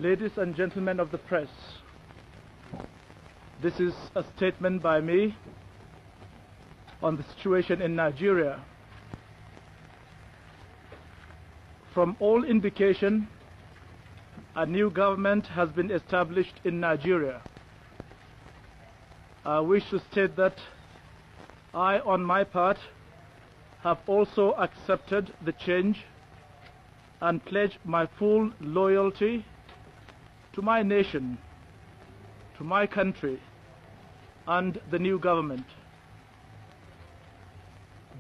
Ladies and gentlemen of the press, this is a statement by me on the situation in Nigeria. From all indication, a new government has been established in Nigeria. I wish to state that I, on my part, have also accepted the change and pledge my full loyalty to my nation, to my country, and the new government.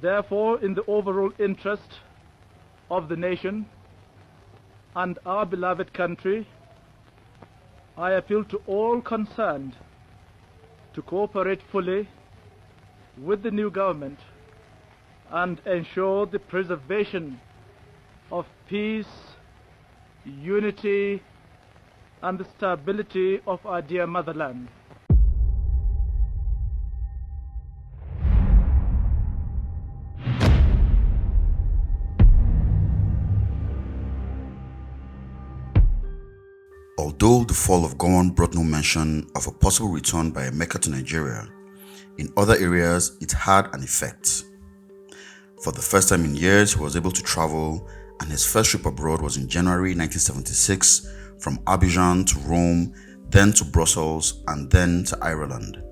Therefore, in the overall interest of the nation and our beloved country, I appeal to all concerned to cooperate fully with the new government and ensure the preservation of peace, unity, and the stability of our dear motherland. Although the fall of Gowon brought no mention of a possible return by Emeka to Nigeria, in other areas it had an effect. For the first time in years, he was able to travel, and his first trip abroad was in January 1976 from Abidjan to Rome, then to Brussels, and then to Ireland.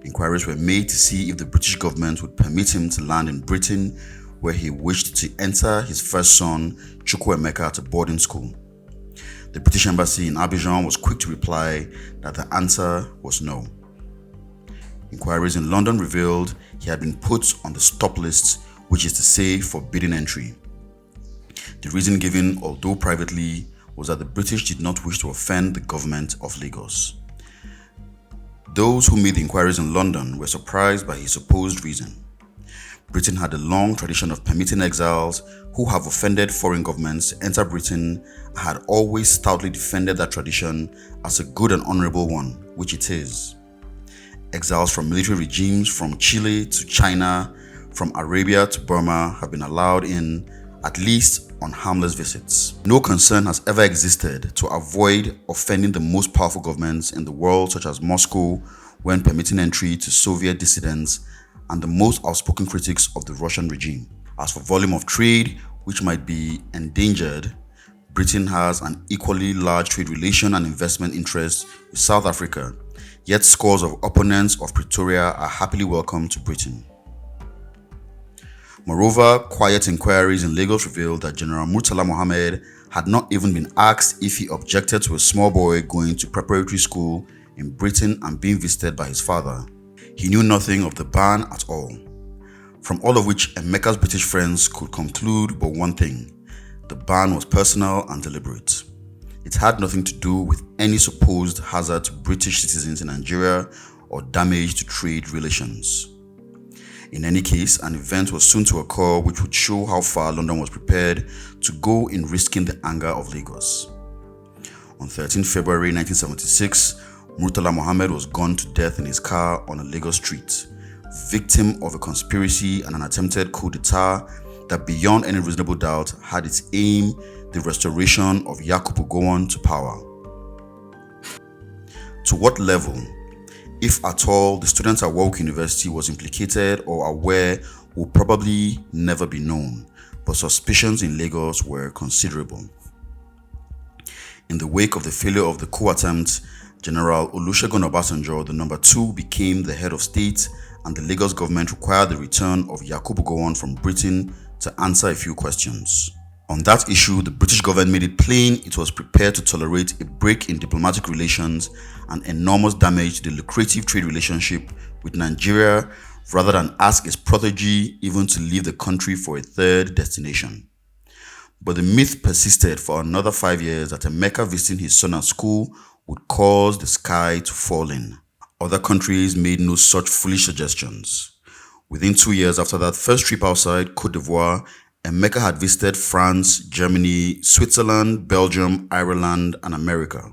Inquiries were made to see if the British government would permit him to land in Britain, where he wished to enter his first son, Ojukwu, at a boarding school. The British Embassy in Abidjan was quick to reply that the answer was no. Inquiries in London revealed he had been put on the stop list, which is to say forbidden entry. The reason given, although privately, was that the British did not wish to offend the government of Lagos. Those who made the inquiries in London were surprised by his supposed reason. Britain had a long tradition of permitting exiles who have offended foreign governments to enter Britain and had always stoutly defended that tradition as a good and honorable one, which it is. Exiles from military regimes from Chile to China, from Arabia to Burma have been allowed in, at least on harmless visits. No concern has ever existed to avoid offending the most powerful governments in the world, such as Moscow, when permitting entry to Soviet dissidents and the most outspoken critics of the Russian regime. As for volume of trade, which might be endangered, Britain has an equally large trade relation and investment interest with South Africa, yet scores of opponents of Pretoria are happily welcome to Britain. Moreover, quiet inquiries in Lagos revealed that General Murtala Mohammed had not even been asked if he objected to a small boy going to preparatory school in Britain and being visited by his father. He knew nothing of the ban at all. From all of which Emeka's British friends could conclude but one thing: the ban was personal and deliberate. It had nothing to do with any supposed hazard to British citizens in Nigeria or damage to trade relations. In any case, an event was soon to occur which would show how far London was prepared to go in risking the anger of Lagos. On 13 February 1976, Murtala Mohammed was gunned to death in his car on a Lagos street, victim of a conspiracy and an attempted coup d'etat that beyond any reasonable doubt had its aim the restoration of Yakubu Gowon to power. To what level, if at all, the students at Warwick University was implicated or aware will probably never be known, but suspicions in Lagos were considerable. In the wake of the failure of the coup attempt, General Olusegun Obasanjo, the number 2, became the head of state, and the Lagos government required the return of Yakubu Gowon from Britain to answer a few questions. On that issue, the British government made it plain it was prepared to tolerate a break in diplomatic relations and enormous damage to the lucrative trade relationship with Nigeria rather than ask its protege even to leave the country for a third destination. But the myth persisted for another 5 years that Emeka visiting his son at school would cause the sky to fall in. Other countries made no such foolish suggestions. Within 2 years after that first trip outside Côte d'Ivoire, Emeka had visited France, Germany, Switzerland, Belgium, Ireland, and America.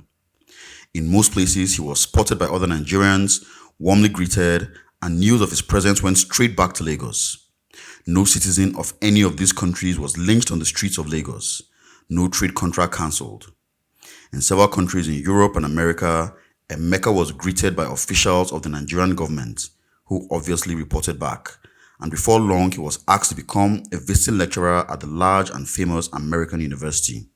In most places, he was spotted by other Nigerians, warmly greeted, and news of his presence went straight back to Lagos. No citizen of any of these countries was lynched on the streets of Lagos. No trade contract cancelled. In several countries in Europe and America, Emeka was greeted by officials of the Nigerian government, who obviously reported back, and before long he was asked to become a visiting lecturer at the large and famous American university.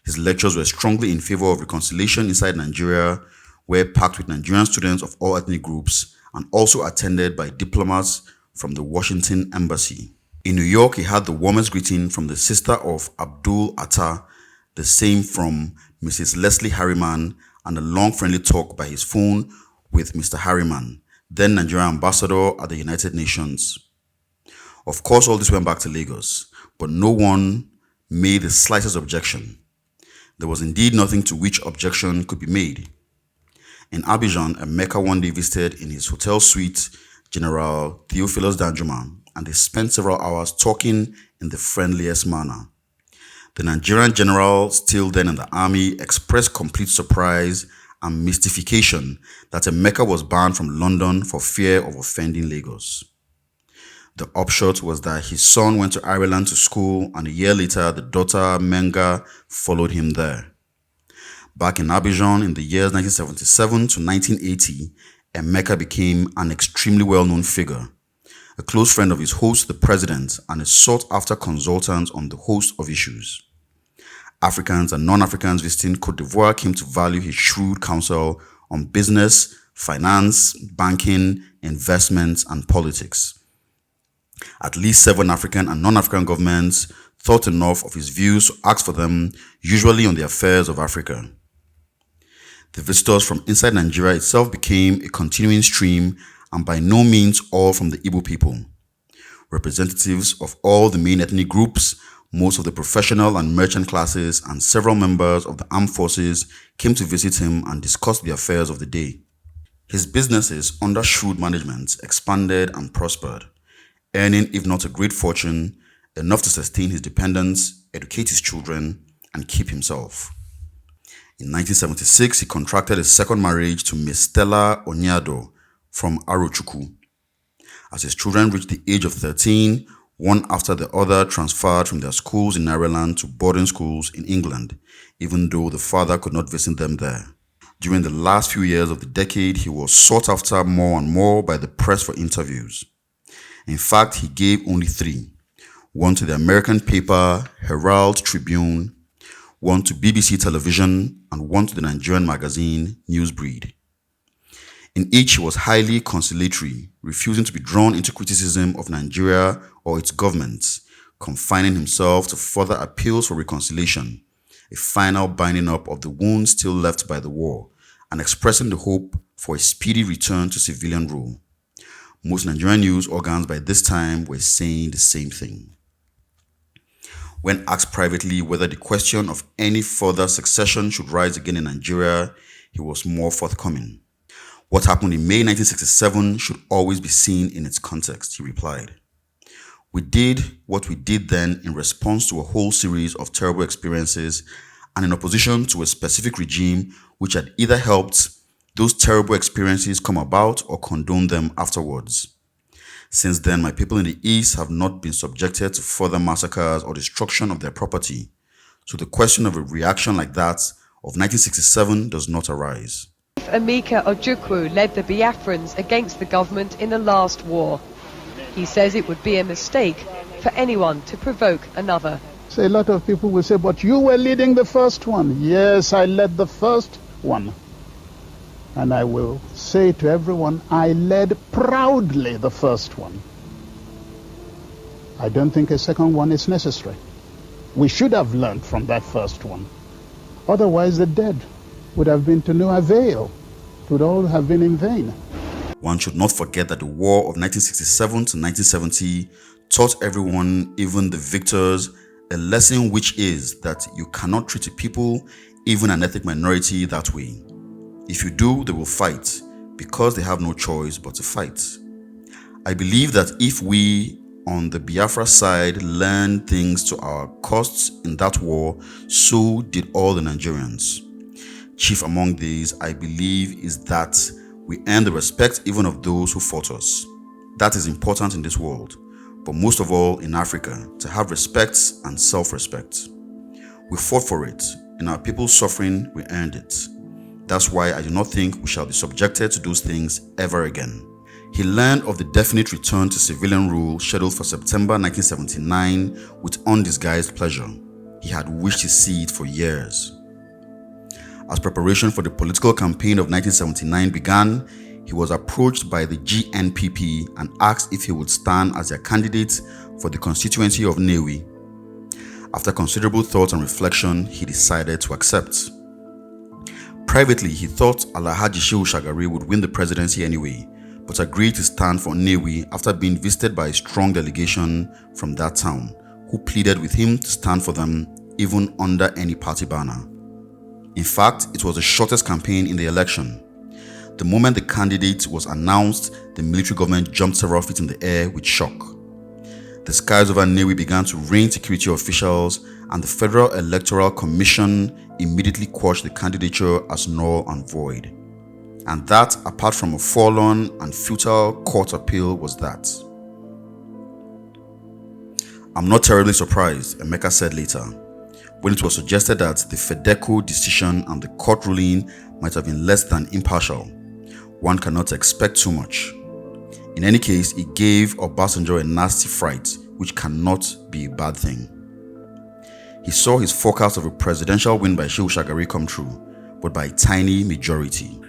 His lectures were strongly in favor of reconciliation inside Nigeria, were packed with Nigerian students of all ethnic groups and also attended by diplomats from the Washington Embassy. In New York, he had the warmest greeting from the sister of Abdul Atta, the same from Mrs. Leslie Harriman, and a long friendly talk by his phone with Mr. Harriman, then Nigerian ambassador at the United Nations. Of course, all this went back to Lagos, but no one made the slightest objection. There was indeed nothing to which objection could be made. In Abidjan, Emeka one day visited in his hotel suite General Theophilus Danjuma, and they spent several hours talking in the friendliest manner. The Nigerian general, still then in the army, expressed complete surprise and mystification that Emeka was banned from London for fear of offending Lagos. The upshot was that his son went to Ireland to school, and a year later the daughter Menga followed him there. Back in Abidjan in the years 1977 to 1980, Emeka became an extremely well-known figure, a close friend of his host, the president, and a sought-after consultant on the host of issues. Africans and non-Africans visiting Côte d'Ivoire came to value his shrewd counsel on business, finance, banking, investments, and politics. At least 7 African and non-African governments thought enough of his views to ask for them, usually on the affairs of Africa. The visitors from inside Nigeria itself became a continuing stream, and by no means all from the Igbo people. Representatives of all the main ethnic groups, most of the professional and merchant classes, and several members of the armed forces came to visit him and discuss the affairs of the day. His businesses, under shrewd management, expanded and prospered, earning, if not a great fortune, enough to sustain his dependents, educate his children, and keep himself. In 1976, he contracted a second marriage to Miss Stella Onyado from Ojukwu. As his children reached the age of 13, one after the other transferred from their schools in Ireland to boarding schools in England, even though the father could not visit them there. During the last few years of the decade, he was sought after more and more by the press for interviews. In fact, he gave only 3, one to the American paper Herald Tribune, one to BBC television, and one to the Nigerian magazine Newsbreed. In each, he was highly conciliatory, refusing to be drawn into criticism of Nigeria or its government, confining himself to further appeals for reconciliation, a final binding up of the wounds still left by the war, and expressing the hope for a speedy return to civilian rule. Most Nigerian news organs by this time were saying the same thing. When asked privately whether the question of any further succession should rise again in Nigeria, he was more forthcoming. What happened in May 1967 should always be seen in its context, he replied. We did what we did then in response to a whole series of terrible experiences and in opposition to a specific regime which had either helped those terrible experiences come about or condoned them afterwards. Since then, my people in the East have not been subjected to further massacres or destruction of their property, so the question of a reaction like that of 1967 does not arise. Emeka Ojukwu led the Biafrans against the government in the last war. He says it would be a mistake for anyone to provoke another. So a lot of people will say, but you were leading the first one. Yes, I led the first one. And I will say to everyone, I led proudly the first one. I don't think a second one is necessary. We should have learned from that first one. Otherwise, the dead would have been to no avail. It would all have been in vain. One should not forget that the war of 1967 to 1970 taught everyone, even the victors, a lesson which is that you cannot treat a people, even an ethnic minority, that way. If you do, they will fight, because they have no choice but to fight. I believe that if we, on the Biafra side, learned things to our costs in that war, so did all the Nigerians. Chief among these, I believe, is that we earn the respect even of those who fought us. That is important in this world, but most of all in Africa, to have respect and self-respect. We fought for it, In our people's suffering, we earned it. That's why I do not think we shall be subjected to those things ever again. He learned of the definite return to civilian rule scheduled for September 1979 with undisguised pleasure. He had wished to see it for years. As preparation for the political campaign of 1979 began, he was approached by the GNPP and asked if he would stand as their candidate for the constituency of Nnewi. After considerable thought and reflection, he decided to accept. Privately, he thought Alhaji Shehu Shagari would win the presidency anyway, but agreed to stand for Nnewi after being visited by a strong delegation from that town, who pleaded with him to stand for them even under any party banner. In fact, it was the shortest campaign in the election. The moment the candidate was announced, the military government jumped several feet in the air with shock. The skies over Nnewi began to rain security officials, and the Federal Electoral Commission immediately quashed the candidature as null and void. And that, apart from a forlorn and futile court appeal, was that. "I'm not terribly surprised," Emeka said later, when it was suggested that the FEDECO decision and the court ruling might have been less than impartial. One cannot expect too much. In any case, it gave Obasanjo a nasty fright, which cannot be a bad thing. He saw his forecast of a presidential win by Shehu Shagari come true, but by a tiny majority.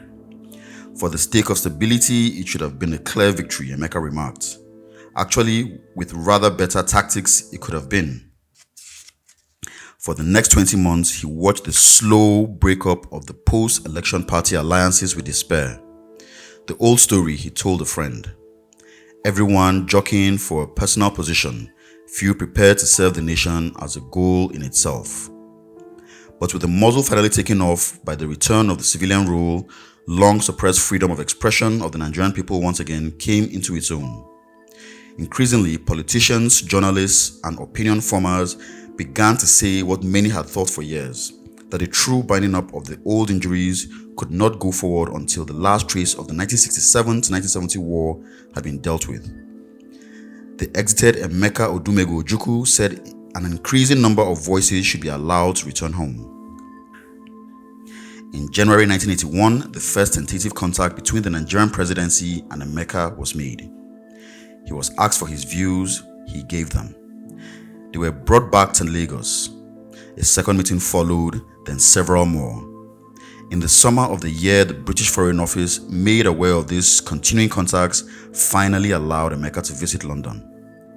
For the sake of stability, it should have been a clear victory, Emeka remarked. Actually, with rather better tactics, it could have been. For the next 20 months, he watched the slow breakup of the post-election party alliances with despair. The old story he told a friend. Everyone jockeying for a personal position, few prepared to serve the nation as a goal in itself. But with the muzzle finally taken off by the return of the civilian rule, long suppressed freedom of expression of the Nigerian people once again came into its own. Increasingly, politicians, journalists, and opinion formers began to say what many had thought for years, that a true binding up of the old injuries could not go forward until the last trace of the 1967 to 1970 war had been dealt with. The exited Emeka Odumego Ojukwu said an increasing number of voices should be allowed to return home. In January 1981, the first tentative contact between the Nigerian presidency and Emeka was made. He was asked for his views, he gave them. They were brought back to Lagos. A second meeting followed, then several more. In the summer of the year, the British Foreign Office, made aware of these continuing contacts, finally allowed Emeka to visit London.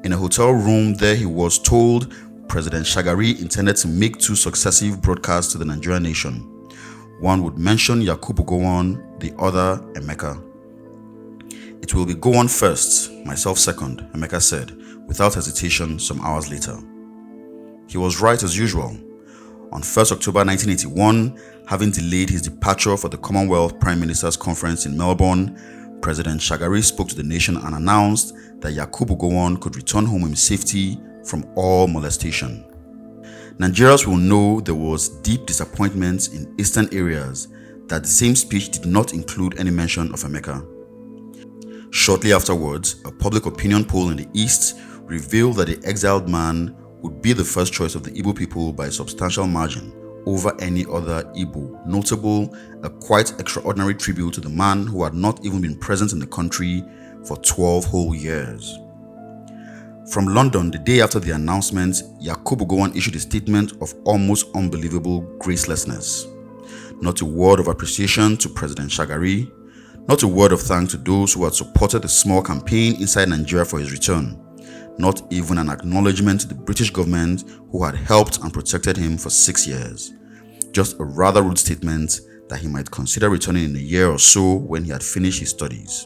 In a hotel room there, he was told President Shagari intended to make 2 successive broadcasts to the Nigerian nation. One would mention Yakubu Gowon, the other Emeka. "It will be Gowon first, myself second," Emeka said, without hesitation some hours later. He was right as usual. On 1st October 1981, having delayed his departure for the Commonwealth Prime Minister's Conference in Melbourne, President Shagari spoke to the nation and announced that Yakubu Gowon could return home in safety from all molestation. Nigerians will know there was deep disappointment in eastern areas that the same speech did not include any mention of Emeka. Shortly afterwards, a public opinion poll in the East revealed that the exiled man would be the first choice of the Igbo people by a substantial margin over any other Igbo. Notable, a quite extraordinary tribute to the man who had not even been present in the country for 12 whole years. From London, the day after the announcement, Yakubu Gowon issued a statement of almost unbelievable gracelessness. Not a word of appreciation to President Shagari, not a word of thanks to those who had supported the small campaign inside Nigeria for his return. Not even an acknowledgement to the British government who had helped and protected him for 6 years. Just a rather rude statement that he might consider returning in a year or so when he had finished his studies.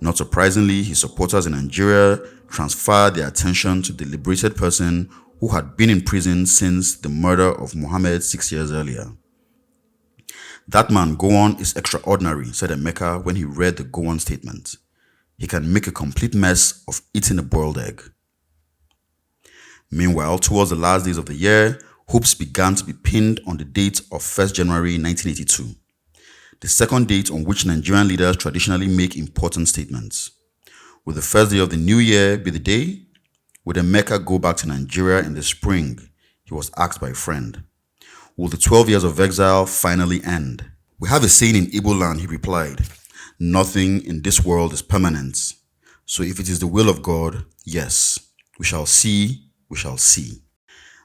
Not surprisingly, his supporters in Nigeria transferred their attention to the liberated person who had been in prison since the murder of Mohammed 6 years earlier. "That man, Gowon, is extraordinary," said Emeka when he read the Gowon statement. "He can make a complete mess of eating a boiled egg." Meanwhile, towards the last days of the year, hopes began to be pinned on the date of 1st January 1982, the second date on which Nigerian leaders traditionally make important statements. Would the first day of the new year be the day? Would Emeka go back to Nigeria in the spring? He was asked by a friend. Will the 12 years of exile finally end? We have a saying in Igbo land, he replied, nothing in this world is permanent. So if it is the will of God, yes, we shall see, we shall see.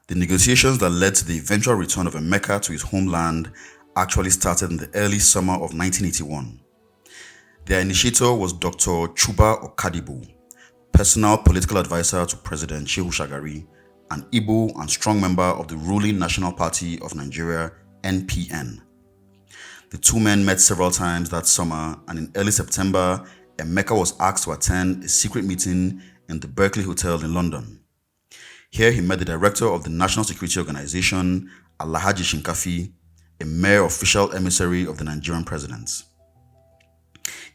The negotiations that led to the eventual return of Emeka to his homeland actually started in the early summer of 1981. Their initiator was Dr. Chuba Okadibo, personal political advisor to President Shehu Shagari, an Igbo and strong member of the ruling National Party of Nigeria, NPN. The two men met several times that summer, and in early September, Emeka was asked to attend a secret meeting in the Berkeley Hotel in London. Here he met the director of the National Security Organization, Alhaji Shinkafi, a mere official emissary of the Nigerian president.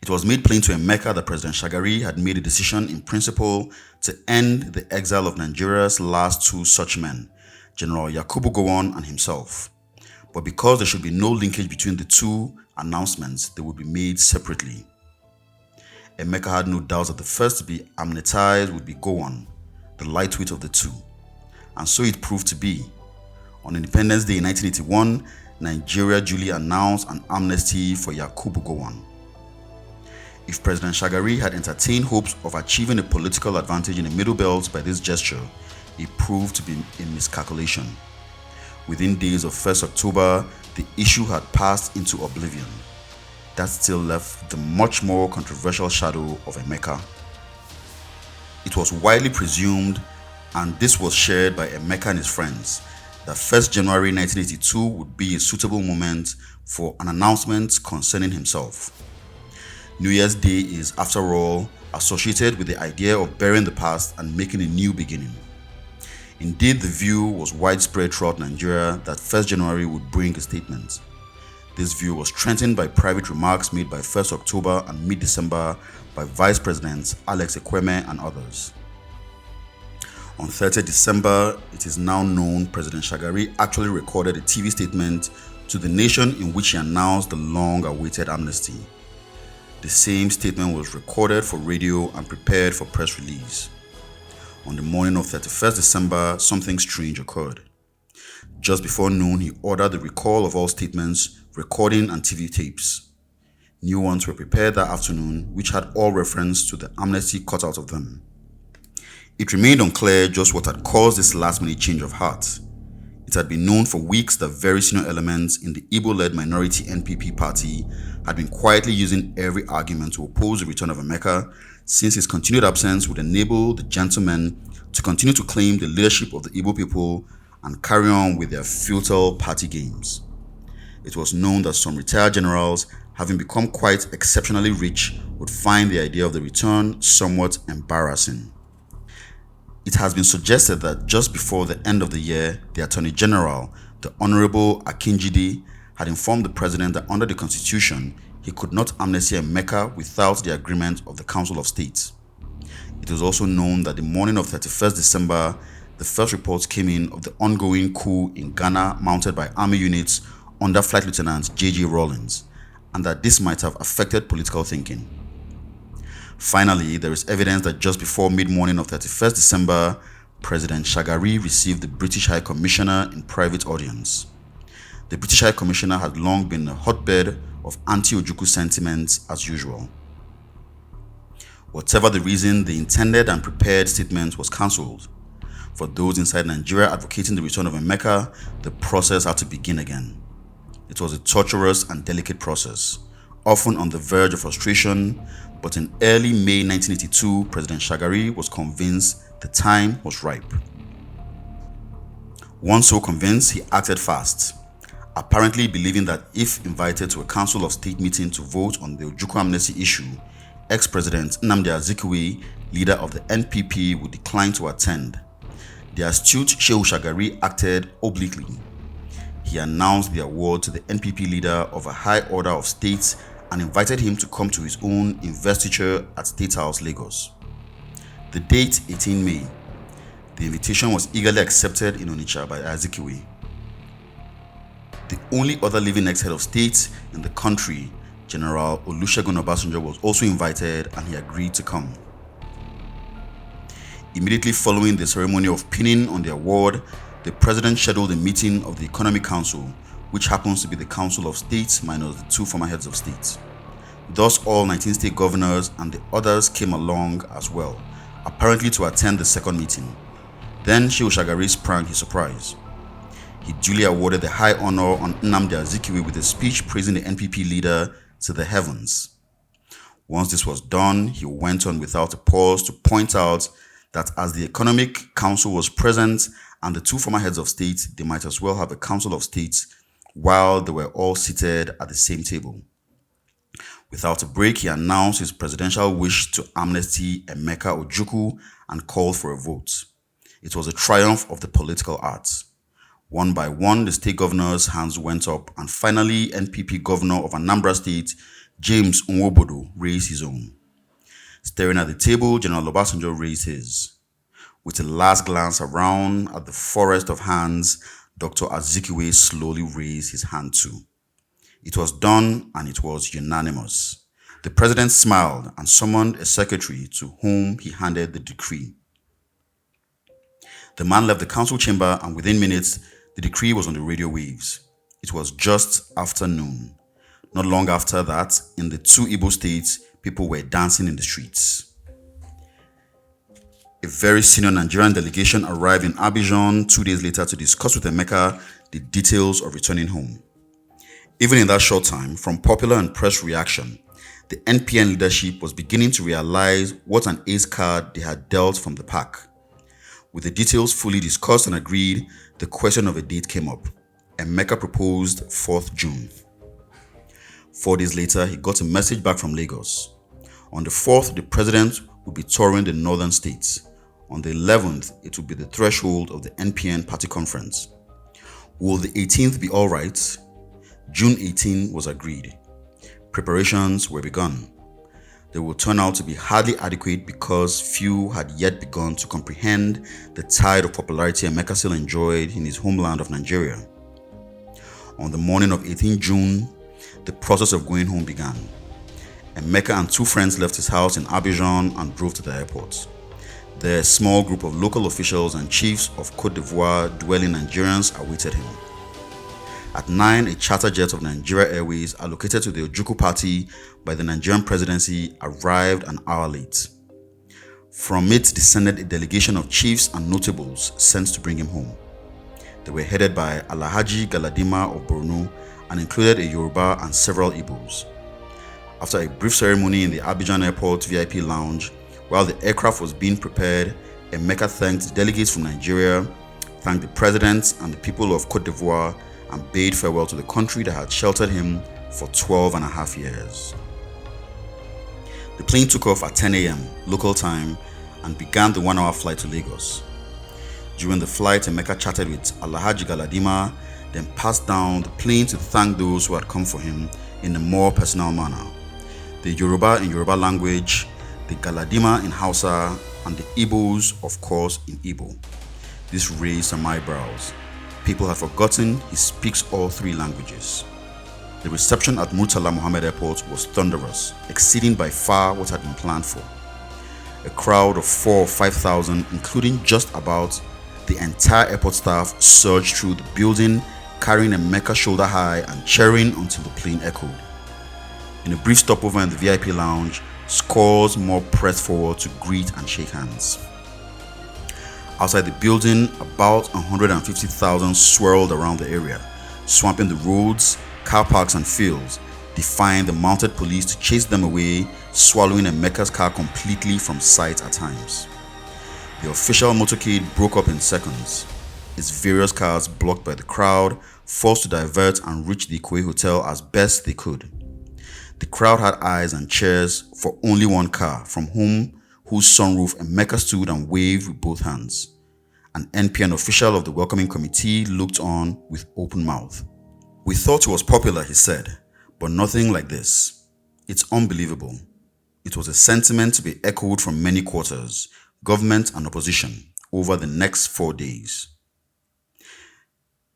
It was made plain to Emeka that President Shagari had made a decision in principle to end the exile of Nigeria's last two such men, General Yakubu Gowon and himself. But because there should be no linkage between the two announcements, they would be made separately. Emeka had no doubts that the first to be amnestized would be Gowon, the lightweight of the two. And so it proved to be. On Independence Day in 1981, Nigeria duly announced an amnesty for Yakubu Gowon. If President Shagari had entertained hopes of achieving a political advantage in the Middle Belt by this gesture, it proved to be a miscalculation. Within days of 1st October, the issue had passed into oblivion. That still left the much more controversial shadow of Emeka. It was widely presumed, and this was shared by Emeka and his friends, that 1st January 1982 would be a suitable moment for an announcement concerning himself. New Year's Day is, after all, associated with the idea of burying the past and making a new beginning. Indeed, the view was widespread throughout Nigeria that 1st January would bring a statement. This view was strengthened by private remarks made by 1st October and mid-December by Vice Presidents Alex Ekweme and others. On 30 December, it is now known President Shagari actually recorded a TV statement to the nation in which he announced the long-awaited amnesty. The same statement was recorded for radio and prepared for press release. On the morning of 31st December, something strange occurred. Just before noon, he ordered the recall of all statements, recording and TV tapes. New ones were prepared that afternoon, which had all reference to the amnesty cut out of them. It remained unclear just what had caused this last-minute change of heart. It had been known for weeks that very senior elements in the Igbo-led minority NPP party had been quietly using every argument to oppose the return of Emeka, since his continued absence would enable the gentlemen to continue to claim the leadership of the Igbo people and carry on with their futile party games. It was known that some retired generals, having become quite exceptionally rich, would find the idea of the return somewhat embarrassing. It has been suggested that just before the end of the year, the Attorney General, the Honorable Akinjide, had informed the President that under the Constitution, he could not amnesty Emeka without the agreement of the Council of State. It was also known that the morning of 31st December, the first reports came in of the ongoing coup in Ghana mounted by army units under Flight Lieutenant J.J. Rawlings, and that this might have affected political thinking. Finally, there is evidence that just before mid-morning of 31st December, President Shagari received the British High Commissioner in private audience. The British High Commissioner had long been a hotbed of anti-Ojukwu sentiments as usual. Whatever the reason, the intended and prepared statement was cancelled. For those inside Nigeria advocating the return of Emeka, the process had to begin again. It was a torturous and delicate process, often on the verge of frustration, but in early May 1982, President Shagari was convinced the time was ripe. Once so convinced, he acted fast, apparently believing that if invited to a Council of State meeting to vote on the Ojukwu amnesty issue, ex-President Nnamdi Azikiwe, leader of the NPP, would decline to attend. The astute Shehu Shagari acted obliquely. He announced the award to the NPP leader of a high order of states and invited him to come to his own investiture at State House, Lagos. The date, 18 May. The invitation was eagerly accepted in Onitsha by Azikiwe. The only other living ex-head of state in the country, General Olusegun Obasanjo, was also invited, and he agreed to come. Immediately following the ceremony of pinning on the award, the president scheduled a meeting of the Economic Council, which happens to be the Council of States minus the 2 former heads of state. Thus, all 19 state governors and the others came along as well, apparently to attend the second meeting. Then Shehu Shagari sprang his surprise. He duly awarded the high honor on Nnamdi Azikiwe with a speech praising the NPP leader to the heavens. Once this was done, he went on without a pause to point out that as the Economic Council was present and the 2 former heads of state, they might as well have a Council of States while they were all seated at the same table. Without a break, he announced his presidential wish to amnesty Emeka Ojukwu and called for a vote. It was a triumph of the political arts. One by one, the state governors' hands went up, and finally, NPP governor of Anambra State, James Nwobodo, raised his own. Staring at the table, General Obasanjo raised his. With a last glance around at the forest of hands, Dr. Azikiwe slowly raised his hand too. It was done, and it was unanimous. The president smiled and summoned a secretary to whom he handed the decree. The man left the council chamber, and within minutes, the decree was on the radio waves. It was just after noon. Not long after that, in the 2 Igbo states, people were dancing in the streets. A very senior Nigerian delegation arrived in Abidjan 2 days later to discuss with Emeka the details of returning home. Even in that short time, from popular and press reaction, the NPN leadership was beginning to realize what an ace card they had dealt from the pack. With the details fully discussed and agreed, the question of a date came up. Emeka proposed 4th June. 4 days later, he got a message back from Lagos. On the 4th, the president would be touring the northern states. On the 11th, it would be the threshold of the NPN party conference. Will the 18th be all right? June 18 was agreed. Preparations were begun. They would turn out to be hardly adequate because few had yet begun to comprehend the tide of popularity Emeka still enjoyed in his homeland of Nigeria. On the morning of 18 June, the process of going home began. Emeka and 2 friends left his house in Abidjan and drove to the airport. There, a small group of local officials and chiefs of Côte d'Ivoire dwelling Nigerians awaited him. At 9, a charter jet of Nigeria Airways allocated to the Ojukwu party by the Nigerian presidency arrived an hour late. From it descended a delegation of chiefs and notables sent to bring him home. They were headed by Alhaji Galadima of Borno and included a Yoruba and several Igbos. After a brief ceremony in the Abidjan Airport VIP lounge, while the aircraft was being prepared, Emeka thanked delegates from Nigeria, thanked the president and the people of Côte d'Ivoire, and bade farewell to the country that had sheltered him for 12 and a half years. The plane took off at 10 a.m. local time and began the 1-hour flight to Lagos. During the flight, Emeka chatted with Alhaji Galadima, then passed down the plane to thank those who had come for him in a more personal manner. The Yoruba in Yoruba language, the Galadima in Hausa, and the Igbos, of course, in Igbo. This raised some eyebrows. People had forgotten he speaks all 3 languages. The reception at Murtala Mohammed Airport was thunderous, exceeding by far what had been planned for. A crowd of 4,000 or 5,000, including just about the entire airport staff, surged through the building, carrying Emeka shoulder high and cheering until the plane echoed. In a brief stopover in the VIP lounge, scores more pressed forward to greet and shake hands. Outside the building, about 150,000 swirled around the area, swamping the roads, car parks and fields, defying the mounted police to chase them away, swallowing Emeka's car completely from sight at times. The official motorcade broke up in seconds, its various cars blocked by the crowd, forced to divert and reach the Ikoyi Hotel as best they could. The crowd had eyes and chairs for only one car, from whose sunroof Emeka stood and waved with both hands. An NPN official of the welcoming committee looked on with open mouth. "We thought he was popular," he said, "but nothing like this. It's unbelievable." It was a sentiment to be echoed from many quarters, government and opposition, over the next 4 days.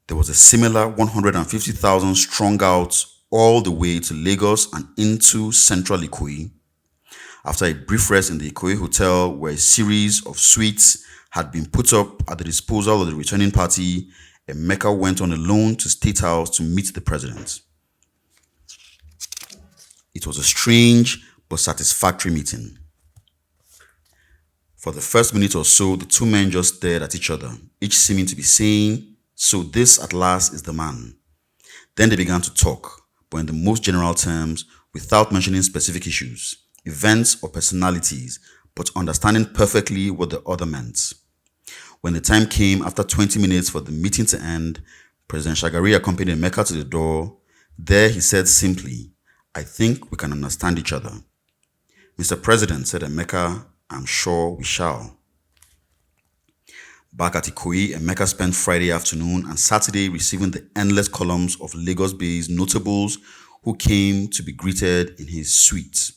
There was a similar 150,000 strung out all the way to Lagos and into central Ikoyi. After a brief rest in the Ikoyi Hotel, where a series of suites had been put up at the disposal of the returning party, Emeka went on alone to State House to meet the president. It was a strange but satisfactory meeting. For the first minute or so, the two men just stared at each other, each seeming to be saying, "So this at last is the man." Then they began to talk, but in the most general terms, without mentioning specific issues, events, or personalities, but understanding perfectly what the other meant. When the time came after 20 minutes for the meeting to end, President Shagari accompanied Emeka to the door. There he said simply, "I think we can understand each other." "Mr. President," said Emeka, "I'm sure we shall." Back at Ikoyi, Emeka spent Friday afternoon and Saturday receiving the endless columns of Lagos-based notables who came to be greeted in his suite.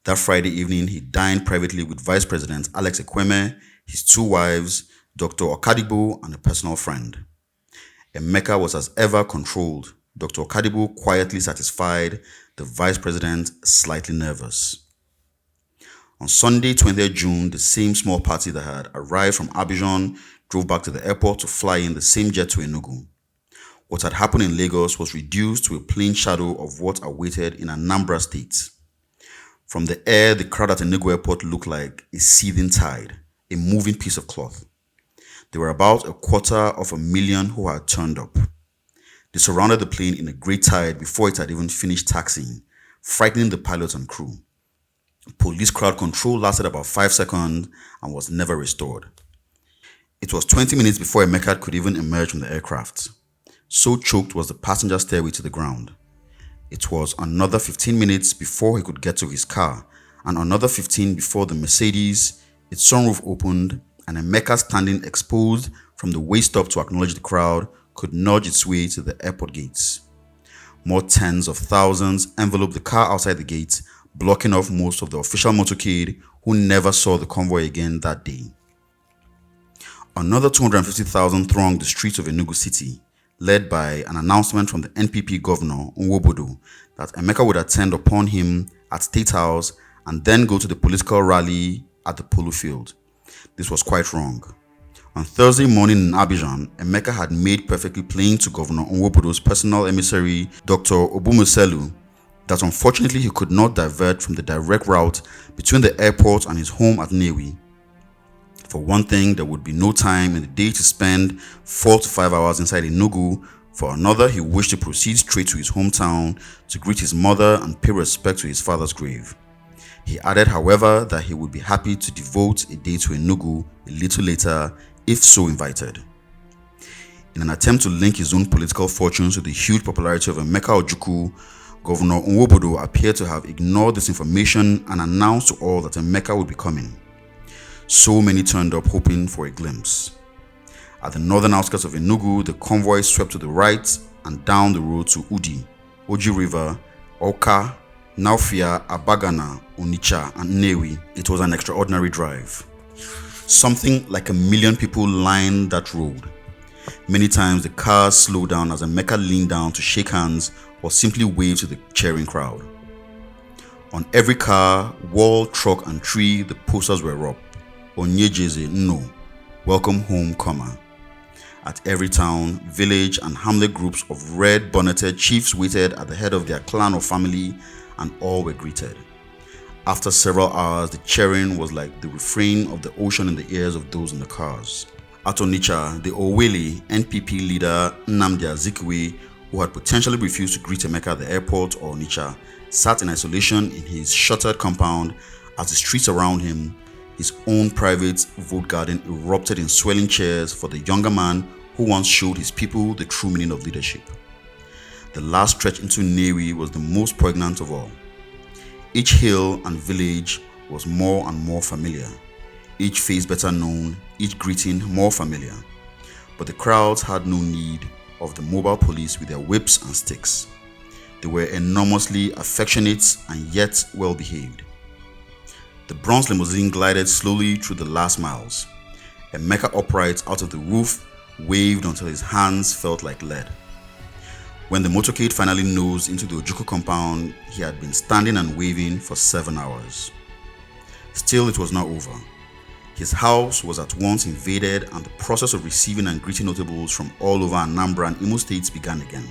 That Friday evening, he dined privately with Vice President Alex Ekweme, his two wives, Dr. Okadibo, and a personal friend. Emeka was as ever controlled, Dr. Okadibo quietly satisfied, the Vice President slightly nervous. On Sunday, 20th June, the same small party that had arrived from Abidjan drove back to the airport to fly in the same jet to Enugu. What had happened in Lagos was reduced to a plain shadow of what awaited in Anambra State. From the air, the crowd at Enugu airport looked like a seething tide, a moving piece of cloth. There were about 250,000 who had turned up. They surrounded the plane in a great tide before it had even finished taxiing, frightening the pilots and crew. Police crowd control lasted about 5 seconds and was never restored. It was 20 minutes before Emeka could even emerge from the aircraft. So choked was the passenger stairway to the ground. It was another 15 minutes before he could get to his car, and another 15 before the Mercedes, its sunroof opened, and Emeka, standing exposed from the waist up to acknowledge the crowd, could nudge its way to the airport gates. More tens of thousands enveloped the car outside the gates, blocking off most of the official motorcade, who never saw the convoy again that day. Another 250,000 thronged the streets of Enugu City, led by an announcement from the NPP governor, Nwobodo, that Emeka would attend upon him at State House and then go to the political rally at the Polo Field. This was quite wrong. On Thursday morning in Abidjan, Emeka had made perfectly plain to Governor Nwobodo's personal emissary, Dr. Obumoselu, that unfortunately he could not divert from the direct route between the airport and his home at Nnewi. For one thing, there would be no time in the day to spend 4 to 5 hours inside Enugu. For another, he wished to proceed straight to his hometown to greet his mother and pay respect to his father's grave. He added, however, that he would be happy to devote a day to Enugu a little later, if so invited. In an attempt to link his own political fortunes with the huge popularity of Emeka Ojukwu, Governor Nwobodo appeared to have ignored this information and announced to all that Emeka would be coming. So many turned up hoping for a glimpse. At the northern outskirts of Enugu, the convoy swept to the right and down the road to Udi, Oji River, Oka, Naufia, Abagana, Onitsha, and Nnewi. It was an extraordinary drive. Something like 1 million people lined that road. Many times the cars slowed down as Emeka leaned down to shake hands or simply wave to the cheering crowd. On every car, wall, truck, and tree, the posters were up. Onyejeze no, welcome home, comma. At every town, village, and hamlet, groups of red-bonneted chiefs waited at the head of their clan or family, and all were greeted. After several hours, the cheering was like the refrain of the ocean in the ears of those in the cars. At Onitsha, the Owele NPP leader Nnamdi Azikiwe, who had potentially refused to greet Emeka at the airport or Onitsha, sat in isolation in his shuttered compound as the streets around him, his own private vote garden, erupted in swelling cheers for the younger man who once showed his people the true meaning of leadership. The last stretch into Nnewi was the most poignant of all. Each hill and village was more and more familiar, each face better known, each greeting more familiar. But the crowds had no need of the mobile police with their whips and sticks. They were enormously affectionate and yet well behaved. The bronze limousine glided slowly through the last miles. Emeka, upright out of the roof, waved until his hands felt like lead. When the motorcade finally nosed into the Ojukwu compound, he had been standing and waving for 7 hours. Still, it was not over. His house was at once invaded, and the process of receiving and greeting notables from all over Anambra and Imo states began again.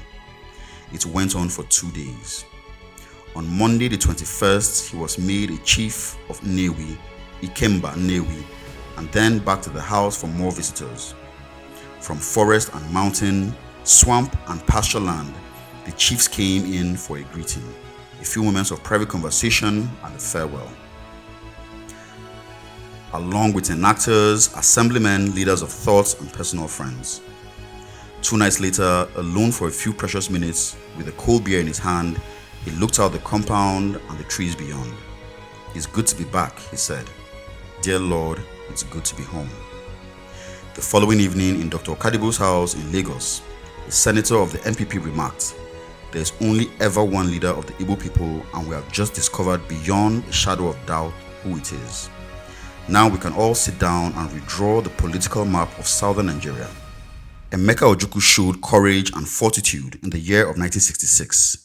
It went on for 2 days. On Monday the 21st, he was made a chief of Nnewi, Ikemba Nnewi, and then back to the house for more visitors. From forest and mountain, swamp and pasture land, the chiefs came in for a greeting, a few moments of private conversation, and a farewell. Along with enactors, assemblymen, leaders of thought, and personal friends. 2 nights later, alone for a few precious minutes, with a cold beer in his hand, he looked out the compound and the trees beyond. "It's good to be back," he said. "Dear Lord, it's good to be home." The following evening, in Dr. Okadibo's house in Lagos, the senator of the NPP remarked, "There's only ever one leader of the Igbo people, and we have just discovered beyond a shadow of doubt who it is. Now we can all sit down and redraw the political map of southern Nigeria." Emeka Ojukwu showed courage and fortitude in the year of 1966,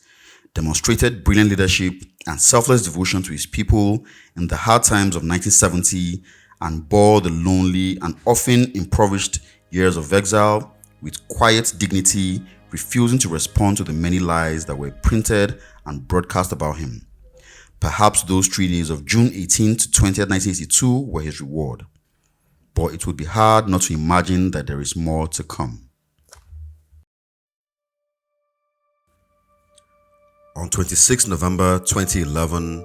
demonstrated brilliant leadership and selfless devotion to his people in the hard times of 1970, and bore the lonely and often impoverished years of exile with quiet dignity, refusing to respond to the many lies that were printed and broadcast about him. Perhaps those 3 days of June 18 to 20th, 1982 were his reward. But it would be hard not to imagine that there is more to come. On 26 November 2011,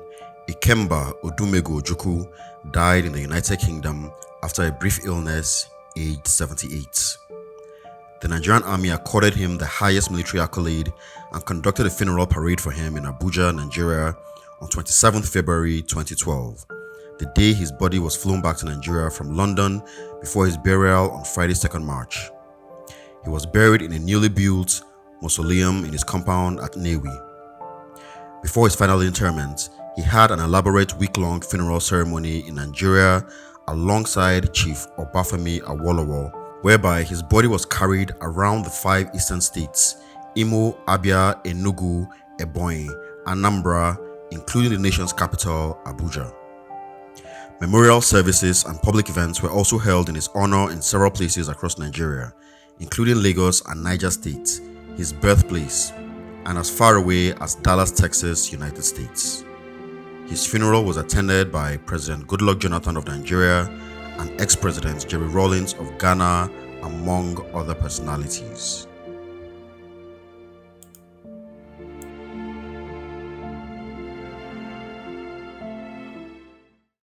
Ikemba Odumego Ojukwu died in the United Kingdom after a brief illness, aged 78. The Nigerian army accorded him the highest military accolade and conducted a funeral parade for him in Abuja, Nigeria on 27 February 2012, the day his body was flown back to Nigeria from London before his burial on Friday 2nd March. He was buried in a newly built mausoleum in his compound at Nnewi. Before his final interment, he had an elaborate week-long funeral ceremony in Nigeria alongside Chief Obafemi Awolowo, whereby his body was carried around the 5 eastern states, Imo, Abia, Enugu, Ebonyi, Anambra, including the nation's capital, Abuja. Memorial services and public events were also held in his honor in several places across Nigeria, including Lagos and Niger State, his birthplace, and as far away as Dallas, Texas, United States. His funeral was attended by President Goodluck Jonathan of Nigeria and ex-President Jerry Rawlings of Ghana, among other personalities.